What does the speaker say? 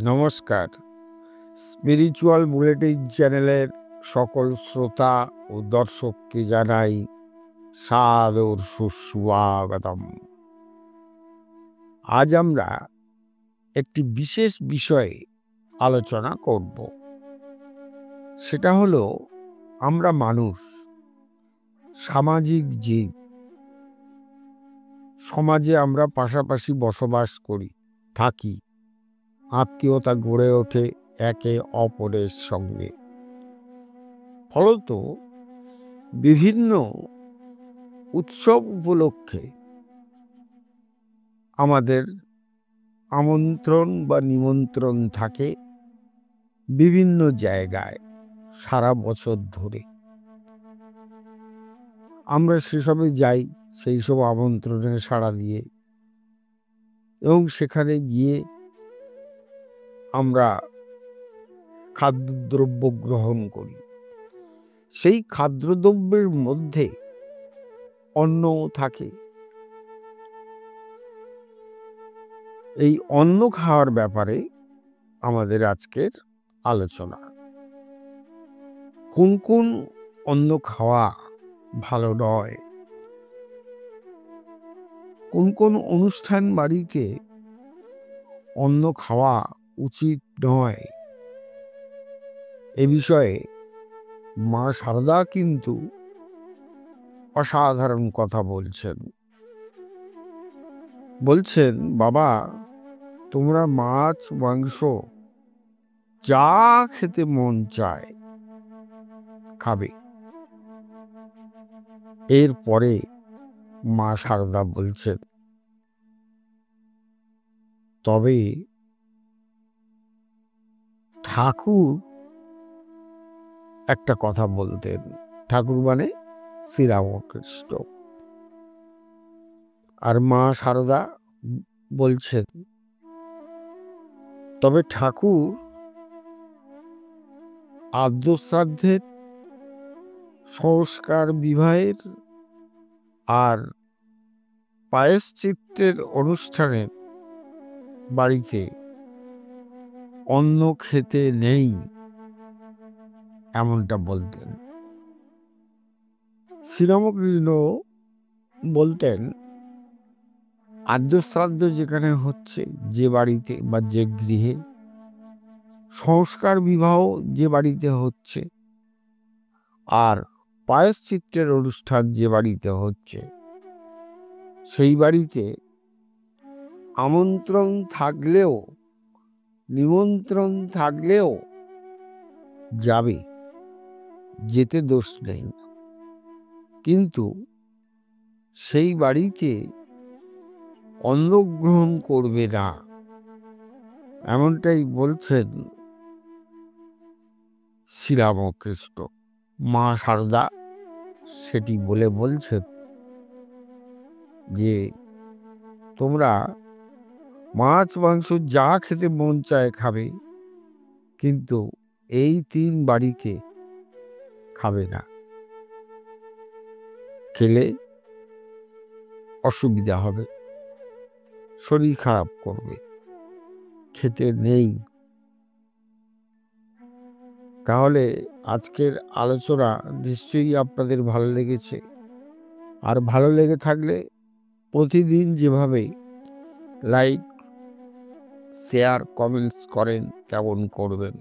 নমস্কার। Spiritual bulletin চ্যানেলের সকল শ্রোতা ও দর্শককে জানাই সাদর সুস্বাগতম। আজ আমরা একটি বিশেষ বিষয়ে আলোচনা করব। সেটা হলো, আমরা মানুষ সামাজিক জীব। সমাজে আমরা পাশাপাশি বসবাস করি, থাকি, আত্মীয়তা গড়ে ওঠে একে অপরের সঙ্গে। ফলত বিভিন্ন উৎসব উপলক্ষে আমাদের আমন্ত্রণ বা নিমন্ত্রণ থাকে বিভিন্ন জায়গায় সারা বছর ধরে। আমরা সেসবে যাই, সেই সব আমন্ত্রণে সাড়া দিয়ে, এবং সেখানে গিয়ে আমরা খাদ্যদ্রব্য গ্রহণ করি। সেই খাদ্যদ্রব্যের মধ্যে অন্নও থাকে। এই অন্ন খাওয়ার ব্যাপারে আমাদের আজকের আলোচনা। কোন কোন অন্ন খাওয়া ভালো নয়, কোন কোন অনুষ্ঠান বাড়িতে অন্ন খাওয়া উচিত নয়, এ বিষয়ে মা শারদা কিন্তু অসাধারণ কথা বলছেন, বাবা, তোমরা মাছ মাংস যা খেতে মন চায় খাবে। এরপরে মা শারদা বলছেন, তবে ঠাকুর একটা কথা বলতেন। ঠাকুর মানে শ্রীরামকৃষ্ণ। আর মা শারদা বলছেন, তবে ঠাকুর আদ্যশ্রাদ্ধের, সংস্কার বিবাহের আর প্রায়শ্চিত্তের অনুষ্ঠানের বাড়িতে অন্ন খেতে নেই, এমনটা বলতেন। শ্রীরামকৃষ্ণ বলতেন, আদ্যশ্রাদ্ধ যেখানে হচ্ছে, যে বাড়িতে বা যে গৃহে, সংস্কার বিবাহ যে বাড়িতে হচ্ছে, আর প্রায়শ্চিত্তের অনুষ্ঠান যে বাড়িতে হচ্ছে, সেই বাড়িতে আমন্ত্রণ থাকলেও, নিমন্ত্রণ থাকলেও যাবে, যেতে দোষ নেই। কিন্তু সেই বাড়িতে অন্ন গ্রহণ করবে না, এমনটাই বলছেন শ্রীরামকৃষ্ণ। মা শারদা সেটি বলছেন যে, তোমরা মাছ মাংস যা খেতে মন চায় খাবে, কিন্তু এই 3 বাড়িতে খাবে না। খেলে অসুবিধা হবে, শরীর খারাপ করবে, খেতে নেই। তাহলে আজকের আলোচনা নিশ্চয়ই আপনাদের ভালো লেগেছে। আর ভালো লেগে থাকলে প্রতিদিন যেভাবে লাইক, শেয়ার, কমেন্টস করেন তেমন করবেন।